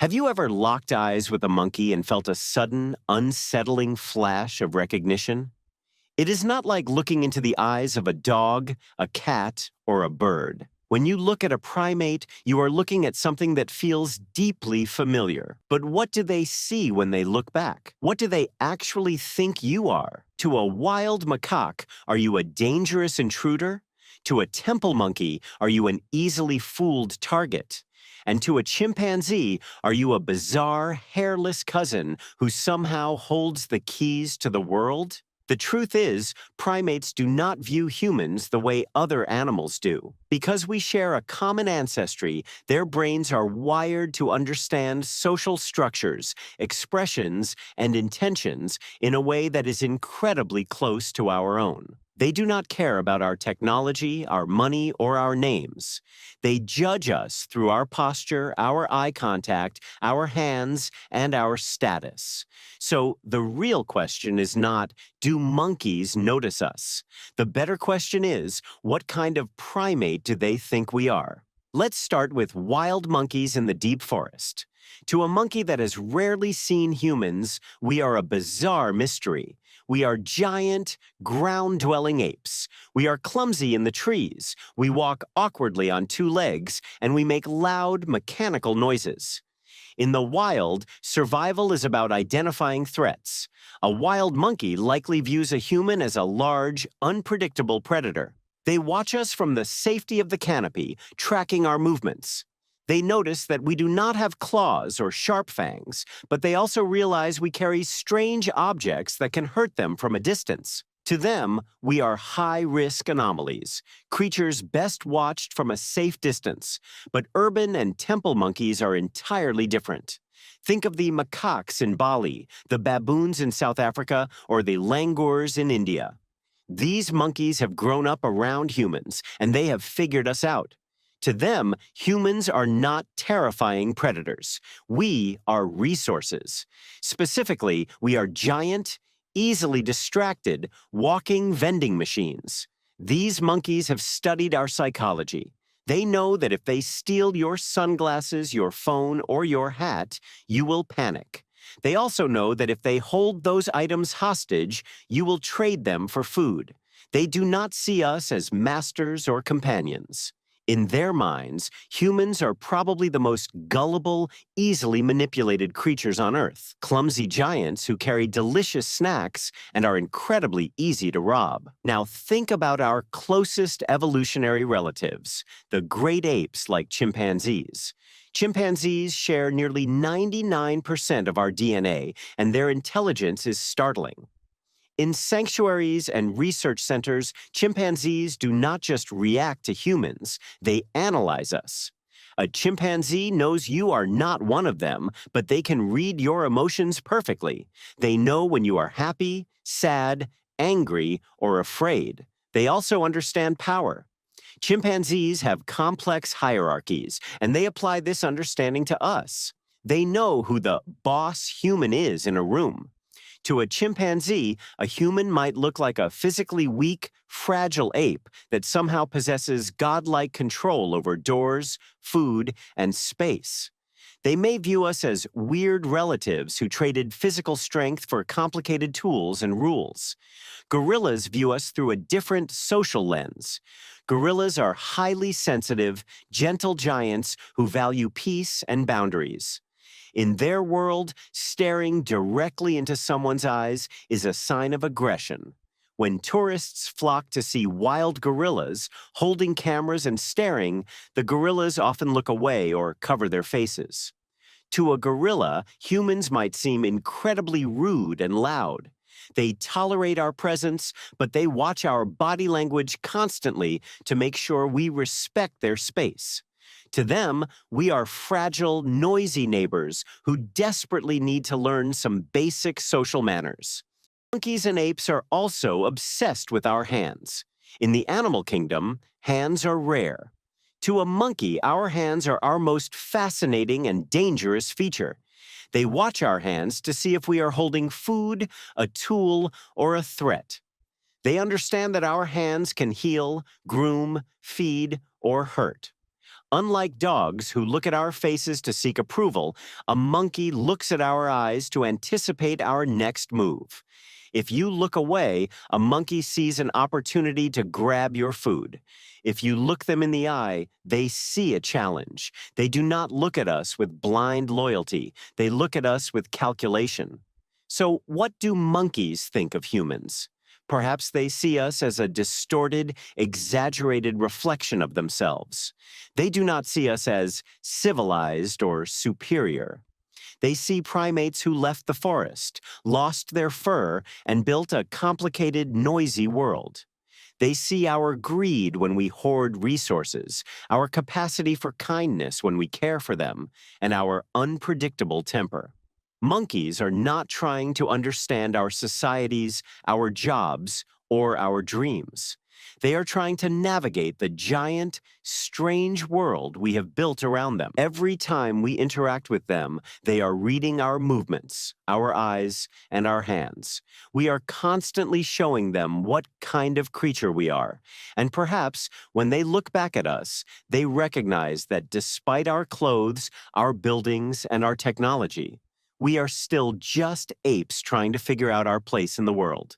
Have you ever locked eyes with a monkey and felt a sudden, unsettling flash of recognition? It is not like looking into the eyes of a dog, a cat, or a bird. When you look at a primate, you are looking at something that feels deeply familiar. But what do they see when they look back? What do they actually think you are? To a wild macaque, are you a dangerous intruder? To a temple monkey, are you an easily fooled target? And to a chimpanzee, are you a bizarre, hairless cousin who somehow holds the keys to the world? The truth is, primates do not view humans the way other animals do. Because we share a common ancestry, their brains are wired to understand social structures, expressions, and intentions in a way that is incredibly close to our own. They do not care about our technology, our money, or our names. They judge us through our posture, our eye contact, our hands, and our status. So the real question is not, do monkeys notice us? The better question is, what kind of primate do they think we are? Let's start with wild monkeys in the deep forest. To a monkey that has rarely seen humans, we are a bizarre mystery. We are giant, ground-dwelling apes. We are clumsy in the trees. We walk awkwardly on two legs, and we make loud, mechanical noises. In the wild, survival is about identifying threats. A wild monkey likely views a human as a large, unpredictable predator. They watch us from the safety of the canopy, tracking our movements. They notice that we do not have claws or sharp fangs, but they also realize we carry strange objects that can hurt them from a distance. To them, we are high-risk anomalies, creatures best watched from a safe distance, but urban and temple monkeys are entirely different. Think of the macaques in Bali, the baboons in South Africa, or the langurs in India. These monkeys have grown up around humans, and they have figured us out. To them, humans are not terrifying predators. We are resources. Specifically, we are giant, easily distracted, walking vending machines. These monkeys have studied our psychology. They know that if they steal your sunglasses, your phone, or your hat, you will panic. They also know that if they hold those items hostage, you will trade them for food. They do not see us as masters or companions. In their minds, humans are probably the most gullible, easily manipulated creatures on Earth, clumsy giants who carry delicious snacks and are incredibly easy to rob. Now think about our closest evolutionary relatives, the great apes like chimpanzees. Chimpanzees share nearly 99% of our DNA, and their intelligence is startling. In sanctuaries and research centers, chimpanzees do not just react to humans, they analyze us. A chimpanzee knows you are not one of them, but they can read your emotions perfectly. They know when you are happy, sad, angry, or afraid. They also understand power. Chimpanzees have complex hierarchies, and they apply this understanding to us. They know who the boss human is in a room. To a chimpanzee, a human might look like a physically weak, fragile ape that somehow possesses godlike control over doors, food, and space. They may view us as weird relatives who traded physical strength for complicated tools and rules. Gorillas view us through a different social lens. Gorillas are highly sensitive, gentle giants who value peace and boundaries. In their world, staring directly into someone's eyes is a sign of aggression. When tourists flock to see wild gorillas, holding cameras and staring, the gorillas often look away or cover their faces. To a gorilla, humans might seem incredibly rude and loud. They tolerate our presence, but they watch our body language constantly to make sure we respect their space. To them, we are fragile, noisy neighbors who desperately need to learn some basic social manners. Monkeys and apes are also obsessed with our hands. In the animal kingdom, hands are rare. To a monkey, our hands are our most fascinating and dangerous feature. They watch our hands to see if we are holding food, a tool, or a threat. They understand that our hands can heal, groom, feed, or hurt. Unlike dogs who look at our faces to seek approval, a monkey looks at our eyes to anticipate our next move. If you look away, a monkey sees an opportunity to grab your food. If you look them in the eye, they see a challenge. They do not look at us with blind loyalty. They look at us with calculation. So, what do monkeys think of humans? Perhaps they see us as a distorted, exaggerated reflection of themselves. They do not see us as civilized or superior. They see primates who left the forest, lost their fur, and built a complicated, noisy world. They see our greed when we hoard resources, our capacity for kindness when we care for them, and our unpredictable temper. Monkeys are not trying to understand our societies, our jobs, or our dreams. They are trying to navigate the giant, strange world we have built around them. Every time we interact with them, they are reading our movements, our eyes, and our hands. We are constantly showing them what kind of creature we are. And perhaps when they look back at us, they recognize that despite our clothes, our buildings, and our technology, we are still just apes trying to figure out our place in the world.